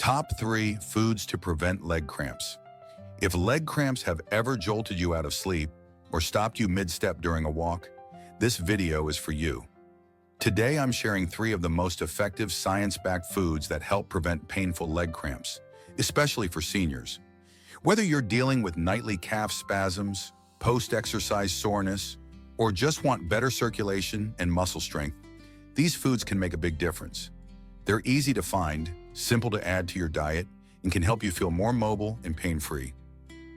Top 3 foods to prevent leg cramps. If leg cramps have ever jolted you out of sleep or stopped you mid-step during a walk, this video is for you. Today I'm sharing 3 of the most effective science-backed foods that help prevent painful leg cramps, especially for seniors. Whether you're dealing with nightly calf spasms, post-exercise soreness, or just want better circulation and muscle strength, these foods can make a big difference. They're easy to find, simple to add to your diet, and can help you feel more mobile and pain-free.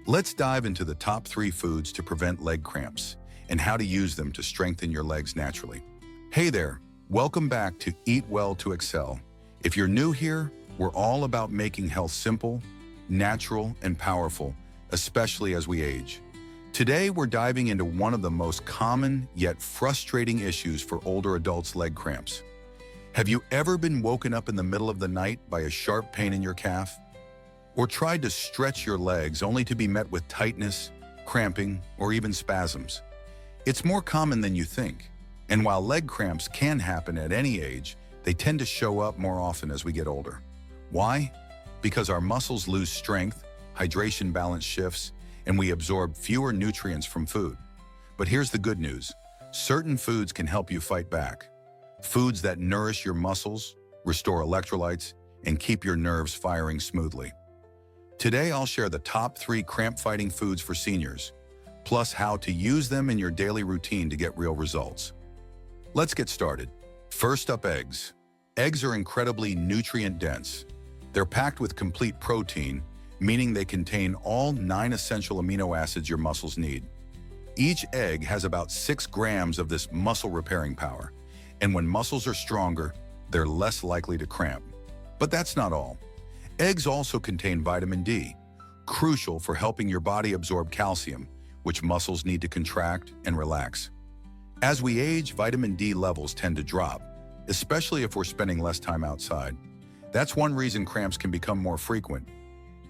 Let's dive into the top 3 foods to prevent leg cramps and how to use them to strengthen your legs naturally. Hey there, welcome back to Eat Well to Excel. If you're new here, we're all about making health simple, natural, and powerful, especially as we age. Today, we're diving into one of the most common yet frustrating issues for older adults: leg cramps. Have you ever been woken up in the middle of the night by a sharp pain in your calf? Or tried to stretch your legs only to be met with tightness, cramping, or even spasms? It's more common than you think. And while leg cramps can happen at any age, they tend to show up more often as we get older. Why? Because our muscles lose strength, hydration balance shifts, and we absorb fewer nutrients from food. But here's the good news. Certain foods can help you fight back. Foods that nourish your muscles, restore electrolytes, and keep your nerves firing smoothly. Today, I'll share the top 3 cramp-fighting foods for seniors, plus how to use them in your daily routine to get real results. Let's get started. First up, eggs. Eggs are incredibly nutrient-dense. They're packed with complete protein, meaning they contain all 9 essential amino acids your muscles need. Each egg has about 6 grams of this muscle-repairing power. And when muscles are stronger, they're less likely to cramp. But that's not all. Eggs also contain vitamin D, crucial for helping your body absorb calcium, which muscles need to contract and relax. As we age, vitamin D levels tend to drop, especially if we're spending less time outside. That's one reason cramps can become more frequent.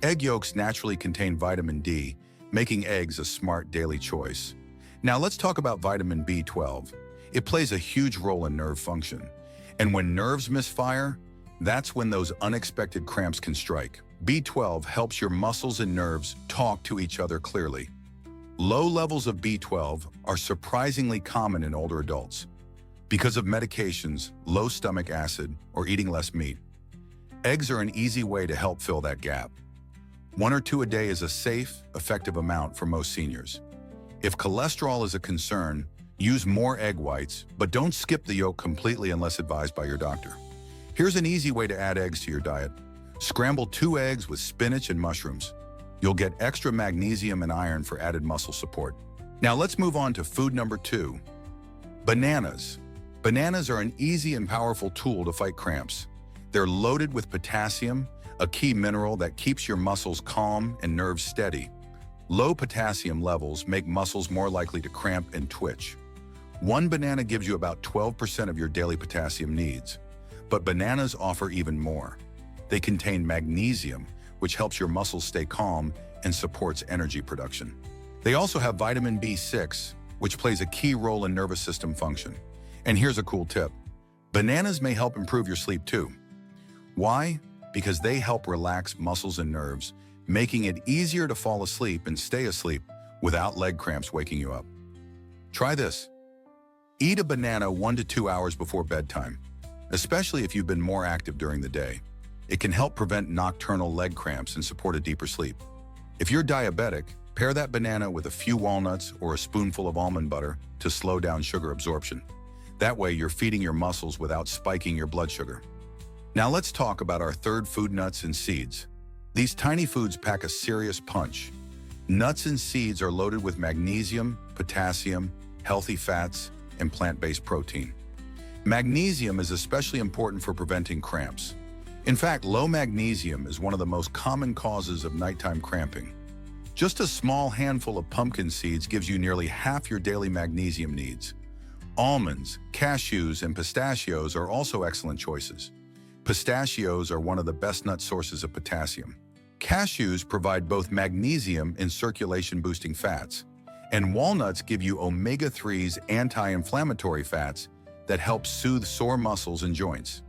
Egg yolks naturally contain vitamin D, making eggs a smart daily choice. Now let's talk about vitamin B12. It plays a huge role in nerve function. And when nerves misfire, that's when those unexpected cramps can strike. B12 helps your muscles and nerves talk to each other clearly. Low levels of B12 are surprisingly common in older adults because of medications, low stomach acid, or eating less meat. Eggs are an easy way to help fill that gap. 1 or 2 a day is a safe, effective amount for most seniors. If cholesterol is a concern, use more egg whites, but don't skip the yolk completely unless advised by your doctor. Here's an easy way to add eggs to your diet. Scramble 2 eggs with spinach and mushrooms. You'll get extra magnesium and iron for added muscle support. Now let's move on to food number 2. Bananas. Bananas are an easy and powerful tool to fight cramps. They're loaded with potassium, a key mineral that keeps your muscles calm and nerves steady. Low potassium levels make muscles more likely to cramp and twitch. 1 banana gives you about 12% of your daily potassium needs. But bananas offer even more. They contain magnesium, which helps your muscles stay calm and supports energy production. They also have vitamin B6, which plays a key role in nervous system function. And here's a cool tip. Bananas may help improve your sleep too. Why? Because they help relax muscles and nerves, making it easier to fall asleep and stay asleep without leg cramps waking you up. Try this. Eat a banana 1 to 2 hours before bedtime, especially if you've been more active during the day. It can help prevent nocturnal leg cramps and support a deeper sleep. If you're diabetic, pair that banana with a few walnuts or a spoonful of almond butter to slow down sugar absorption. That way you're feeding your muscles without spiking your blood sugar. Now let's talk about our third food: nuts and seeds. These tiny foods pack a serious punch. Nuts and seeds are loaded with magnesium, potassium, healthy fats, and plant-based protein. Magnesium is especially important for preventing cramps. In fact, low magnesium is one of the most common causes of nighttime cramping. Just a small handful of pumpkin seeds gives you nearly half your daily magnesium needs. Almonds, cashews, and pistachios are also excellent choices. Pistachios are one of the best nut sources of potassium. Cashews provide both magnesium and circulation-boosting fats, and walnuts give you omega-3's anti-inflammatory fats that help soothe sore muscles and joints.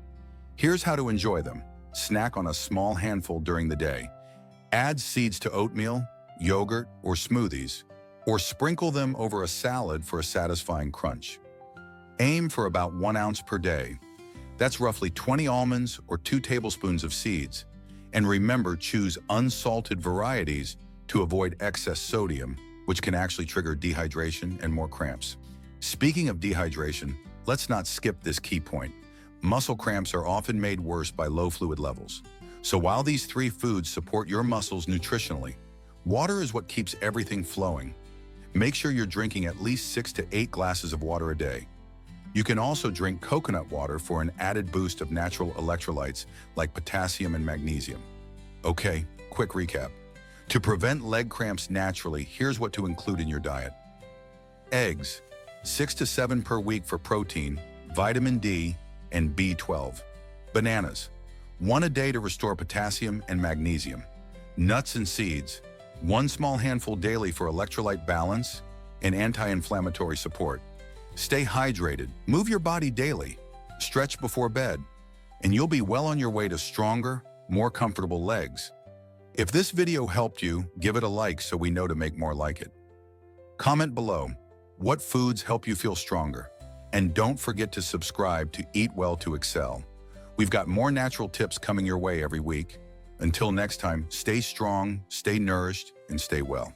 Here's how to enjoy them. snack on a small handful during the day. Add seeds to oatmeal, yogurt, or smoothies, or sprinkle them over a salad for a satisfying crunch. Aim for about 1 ounce per day. That's roughly 20 almonds or 2 tablespoons of seeds. And remember, choose unsalted varieties to avoid excess sodium, which can actually trigger dehydration and more cramps. Speaking of dehydration, let's not skip this key point. Muscle cramps are often made worse by low fluid levels. So while these 3 foods support your muscles nutritionally, water is what keeps everything flowing. Make sure you're drinking at least 6 to 8 glasses of water a day. You can also drink coconut water for an added boost of natural electrolytes like potassium and magnesium. Okay, quick recap. To prevent leg cramps naturally, here's what to include in your diet. Eggs, 6 to 7 per week for protein, vitamin D, and B12. Bananas, 1 a day to restore potassium and magnesium. Nuts and seeds, 1 small handful daily for electrolyte balance and anti-inflammatory support. Stay hydrated, move your body daily, stretch before bed, and you'll be well on your way to stronger, more comfortable legs. If this video helped you, give it a like so we know to make more like it. Comment below, what foods help you feel stronger? And don't forget to subscribe to Eat Well to Excel. We've got more natural tips coming your way every week. Until next time, stay strong, stay nourished, and stay well.